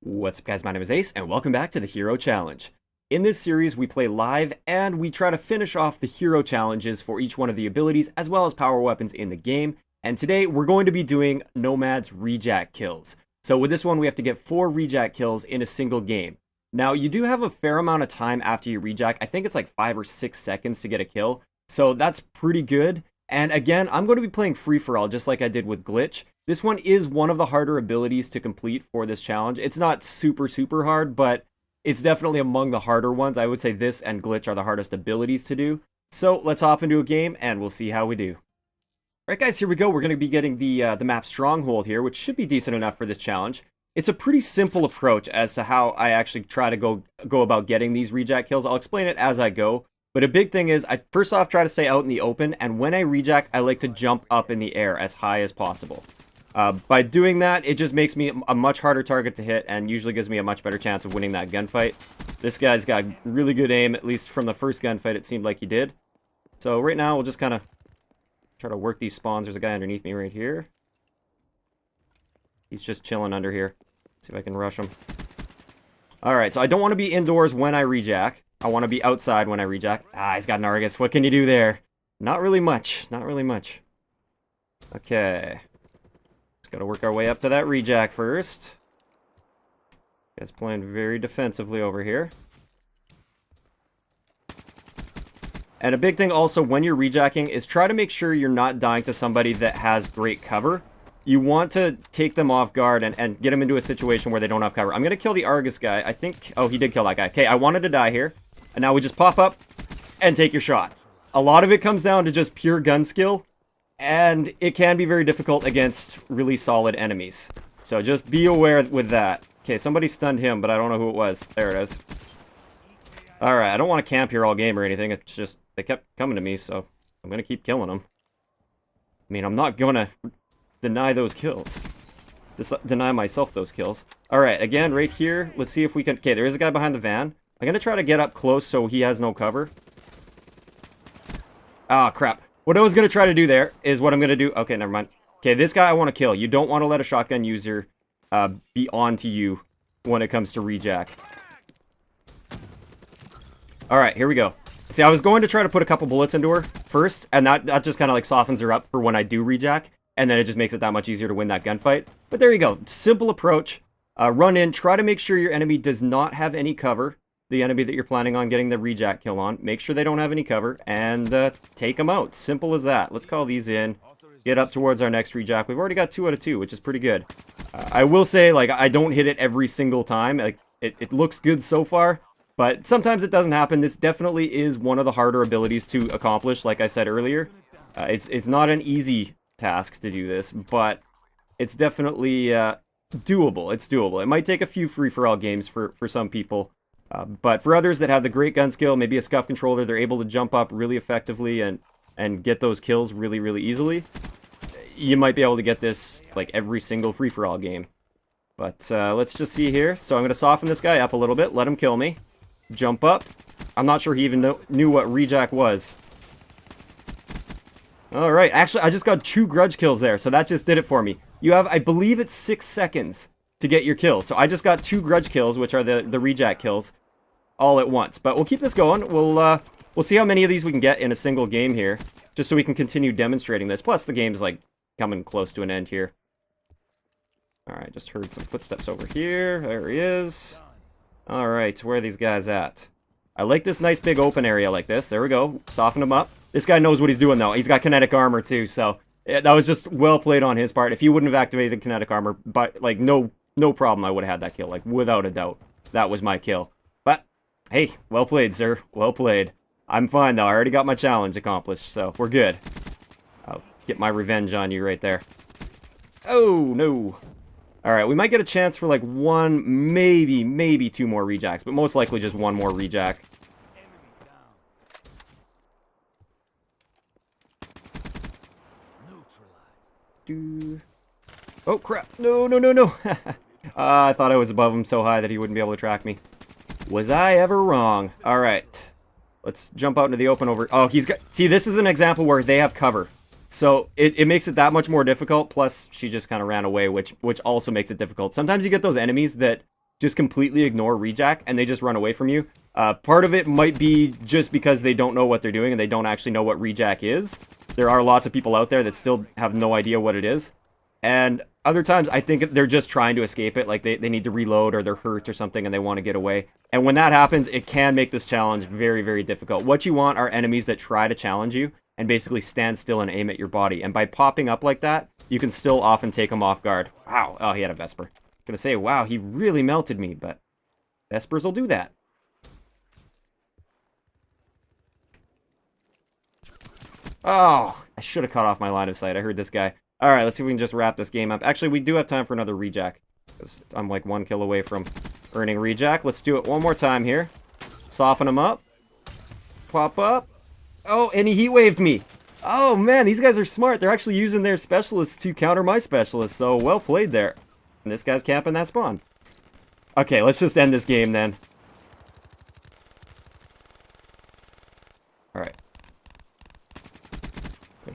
What's up guys, my name is Ace, and welcome back to the Hero Challenge. In this series, we play live, and we try to finish off the hero challenges for each one of the abilities, as well as power weapons in the game. And today, we're going to be doing Nomad's Rejack kills. So with this one, we have to get 4 Rejack kills in a single game. Now, you do have a fair amount of time after you Rejack. I think it's like 5 or 6 seconds to get a kill. So that's pretty good. And again, I'm going to be playing free-for-all, just like I did with Glitch. This one is one of the harder abilities to complete for this challenge. It's not super hard, but it's definitely among the harder ones. I would say this and Glitch are the hardest abilities to do. So let's hop into a game and we'll see how we do. Alright guys, here we go. We're going to be getting the map Stronghold here, which should be decent enough for this challenge. It's a pretty simple approach as to how I actually try to go about getting these Rejack kills. I'll explain it as I go. But a big thing is, I first off try to stay out in the open, and when I Rejack, I like to jump up in the air as high as possible. By doing that, it just makes me a much harder target to hit, and usually gives me a much better chance of winning that gunfight. This guy's got really good aim, at least from the first gunfight it seemed like he did. So right now, we'll just kind of try to work these spawns. There's a guy underneath me right here. He's just chilling under here. See if I can rush him. Alright, so I don't want to be indoors when I Rejack. I want to be outside when I Rejack. Ah, he's got an Argus. What can you do there? Not really much. Not really much. Okay. Just gotta work our way up to that Rejack first. Guy's playing very defensively over here. And a big thing also when you're Rejacking is try to make sure you're not dying to somebody that has great cover. You want to take them off guard and get them into a situation where they don't have cover. I'm going to kill the Argus guy. I think... Oh, he did kill that guy. Okay, I wanted to die here. And now we just pop up and take your shot. A lot of it comes down to just pure gun skill. And it can be very difficult against really solid enemies. So just be aware with that. Okay, somebody stunned him, but I don't know who it was. There it is. Alright, I don't want to camp here all game or anything. It's just, they kept coming to me, so I'm going to keep killing them. I mean, I'm not going to deny those kills. Deny myself those kills. Alright, again, right here, let's see if we can... Okay, there is a guy behind the van. I'm going to try to get up close so he has no cover. Ah, crap. What I was going to try to do there is what I'm going to do... Okay, never mind. Okay, this guy I want to kill. You don't want to let a shotgun user be onto you when it comes to Rejack. Alright, here we go. See, I was going to try to put a couple bullets into her first, and that just kind of like softens her up for when I do Rejack, and then it just makes it that much easier to win that gunfight. But there you go. Simple approach. Run in, try to make sure your enemy does not have any cover. The enemy that you're planning on getting the Rejack kill on. Make sure they don't have any cover, and take them out. Simple as that. Let's call these in. Get up towards our next Rejack. We've already got 2 out of 2, which is pretty good. I will say, like, I don't hit it every single time. Like, it looks good so far, but sometimes it doesn't happen. This definitely is one of the harder abilities to accomplish, like I said earlier. It's not an easy task to do this, but it's definitely doable. It's doable. It might take a few free-for-all games for some people. But for others that have the great gun skill, maybe a scuff controller, they're able to jump up really effectively and get those kills really easily. You might be able to get this like every single free-for-all game. But let's just see here. So I'm going to soften this guy up a little bit, let him kill me. Jump up. I'm not sure he even knew what Rejack was. Alright, actually I just got 2 grudge kills there, so that just did it for me. You have, I believe it's 6 seconds to get your kills. So I just got 2 grudge kills, which are the Rejack kills, all at once. But we'll keep this going. We'll see how many of these we can get in a single game here, just so we can continue demonstrating this. Plus the game's like coming close to an end here. Alright, just heard some footsteps over here. There he is. Alright, where are these guys at? I like this nice big open area like this. There we go. Soften him up. This guy knows what he's doing though. He's got kinetic armor too, so that was just well played on his part. If he wouldn't have activated kinetic armor, but like no problem, I would have had that kill, like without a doubt. That was my kill. But hey, well played, sir. Well played. I'm fine though. I already got my challenge accomplished, so we're good. I'll get my revenge on you right there. Oh no. Alright, we might get a chance for like 1, maybe 2 more Rejacks, but most likely just 1 more Rejack. Oh crap, no. I thought I was above him so high that he wouldn't be able to track me. Was I ever wrong? Alright, let's jump out into the open over... Oh, he's got... See, this is an example where they have cover. So it makes it that much more difficult, plus she just kind of ran away, which also makes it difficult. Sometimes you get those enemies that just completely ignore Rejack and they just run away from you. Part of it might be just because they don't know what they're doing and they don't actually know what Rejack is. There are lots of people out there that still have no idea what it is. And other times, I think they're just trying to escape it. Like, they need to reload or they're hurt or something and they want to get away. And when that happens, it can make this challenge very, very difficult. What you want are enemies that try to challenge you and basically stand still and aim at your body. And by popping up like that, you can still often take them off guard. Wow. Oh, he had a Vesper. I'm gonna say, wow, he really melted me, but Vespers will do that. Oh, I should have cut off my line of sight. I heard this guy. All right, let's see if we can just wrap this game up. Actually, we do have time for another Rejack. I'm like 1 kill away from earning Rejack. Let's do it one more time here. Soften him up. Pop up. Oh, and he heat waved me. Oh, man, these guys are smart. They're actually using their specialists to counter my specialists, so well played there. And this guy's camping that spawn. Okay, let's just end this game then. All right.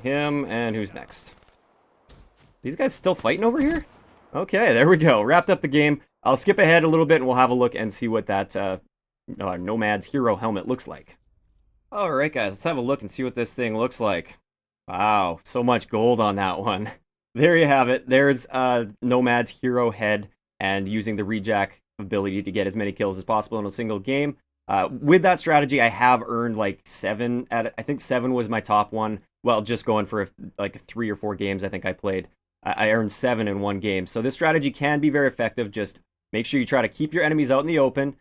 Him, and who's next? These guys still fighting over here? Okay, there we go. Wrapped up the game. I'll skip ahead a little bit and we'll have a look and see what that Nomad's hero helmet looks like. Alright guys, let's have a look and see what this thing looks like. Wow, so much gold on that one. There you have it. There's Nomad's hero head and using the Rejack ability to get as many kills as possible in a single game. With that strategy, I have earned like 7 at it. I think 7 was my top one. Well, just going for like 3 or 4 games I think I played. I earned 7 in one game. So this strategy can be very effective. Just make sure you try to keep your enemies out in the open.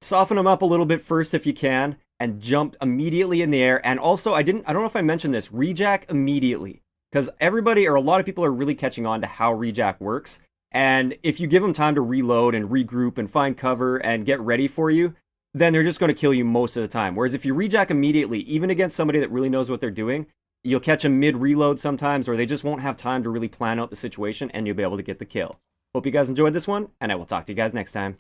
Soften them up a little bit first if you can. And jump immediately in the air. And also, I don't know if I mentioned this, Rejack immediately. Because everybody, or a lot of people are really catching on to how Rejack works. And if you give them time to reload and regroup and find cover and get ready for you, then they're just going to kill you most of the time. Whereas if you Rejack immediately, even against somebody that really knows what they're doing, you'll catch them mid-reload sometimes, or they just won't have time to really plan out the situation, and you'll be able to get the kill. Hope you guys enjoyed this one, and I will talk to you guys next time.